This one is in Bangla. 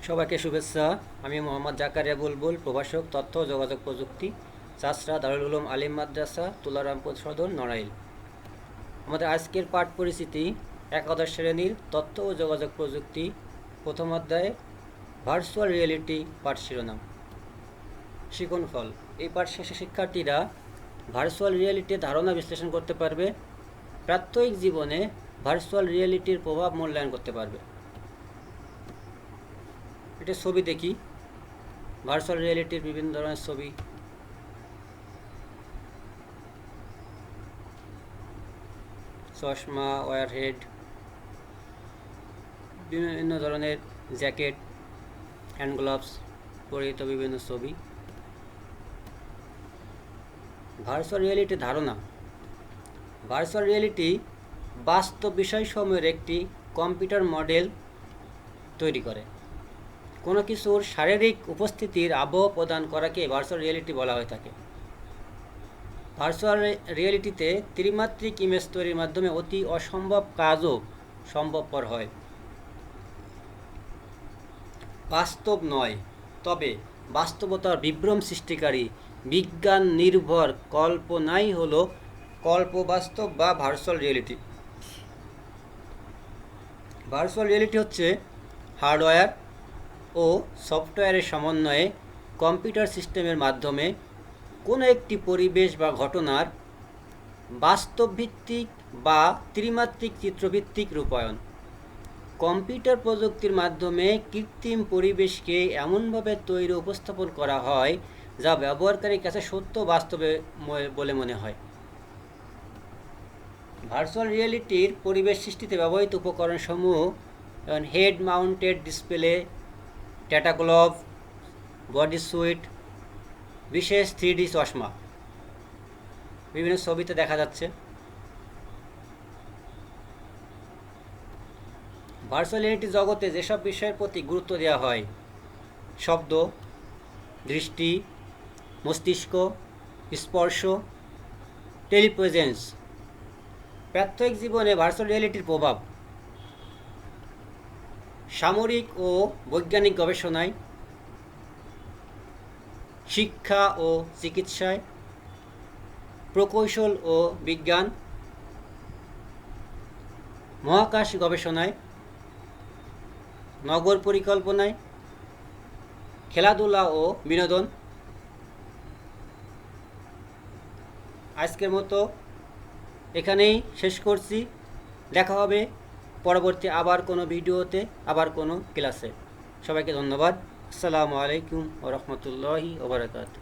সবাইকে শুভেচ্ছা। আমি মোহাম্মদ জাকারিয়া বুলবুল, প্রভাষক, তথ্য ও যোগাযোগ প্রযুক্তি, চাষড়া দারুল উলুম আলিম মাদ্রাসা, তুলারামপুর সদর, নড়াইল। আমাদের আজকের পাঠ পরিচিতি একাদশ শ্রেণীর তথ্য ও যোগাযোগ প্রযুক্তি, প্রথম অধ্যায়ে ভার্চুয়াল রিয়েলিটি পাঠ শিরোনাম। শিখন ফল। এই পাঠ শেষে শিক্ষার্থীরা ভার্চুয়াল রিয়েলিটির ধারণা বিশ্লেষণ করতে পারবে, প্রাত্যহিক জীবনে ভার্চুয়াল রিয়েলিটির প্রভাব মূল্যায়ন করতে পারবে। এটা ছবি দেখি, ভার্চুয়াল রিয়েলিটির বিভিন্ন ধরনের ছবি। চশমা, ওয়ারহেড, বিভিন্ন ধরনের জ্যাকেট, হ্যান্ড গ্লাভস পরিহিত বিভিন্ন ছবি। ভার্চুয়াল রিয়েলিটির ধারণা। ভার্চুয়াল রিয়েলিটি বাস্তব বিষয়সমূহের একটি কম্পিউটার মডেল তৈরি করে। কোনো কিছুর শারীরিক উপস্থিতির আবহ প্রদান করাকে ভার্চুয়াল রিয়েলিটি বলা হয়ে থাকে। ভার্চুয়াল রিয়েলিটিতে ত্রিমাত্রিক ইমেজ তৈরির মাধ্যমে অতি অসম্ভব কাজও সম্ভবপর হয়। বাস্তব নয়, তবে বাস্তবতার বিভ্রম সৃষ্টিকারী বিজ্ঞান নির্ভর কল্পনাই হল কল্পবাস্তব বা ভার্চুয়াল রিয়েলিটি। ভার্চুয়াল রিয়েলিটি হচ্ছে হার্ডওয়্যার ও সফটওয়্যারের সমন্বয়ে কম্পিউটার সিস্টেমের মাধ্যমে কোনো একটি পরিবেশ বা ঘটনার বাস্তবভিত্তিক বা ত্রিমাত্রিক চিত্রভিত্তিক রূপায়ণ। কম্পিউটার প্রযুক্তির মাধ্যমে কৃত্রিম পরিবেশকে এমনভাবে তৈরি উপস্থাপন করা হয় যা ব্যবহারকারীর কাছে সত্য বাস্তবে বলে মনে হয়। ভার্চুয়াল রিয়েলিটির পরিবেশ সৃষ্টিতে ব্যবহৃত উপকরণসমূহ যেমন head mounted display, data glove, body sweet, বিশেষ 3D চশমা বিভিন্ন ছবিতে দেখা যাচ্ছে। ভার্চুয়াল রিয়েলিটি জগতে যেসব বিষয়ের প্রতি গুরুত্ব দেওয়া হয়: শব্দ, দৃষ্টি, মস্তিষ্ক, স্পর্শ, টেলিপ্রেজেন্স। প্রাত্যহিক জীবনে ভার্চুয়াল রিয়েলিটির প্রভাব: সামরিক ও বৈজ্ঞানিক গবেষণায়, শিক্ষা ও চিকিৎসায়, প্রকৌশল ও বিজ্ঞান, মহাকাশ গবেষণায়, নগর পরিকল্পনায়, খেলাধুলা ও বিনোদন। আজকের মতো এখানেই শেষ করছি। দেখা হবে পরবর্তী আবার কোনো ভিডিওতে, আবার কোনো ক্লাসে। সবাইকে ধন্যবাদ। আসসালামু আলাইকুম ওয়া রাহমাতুল্লাহি ওয়া বারাকাতুহু।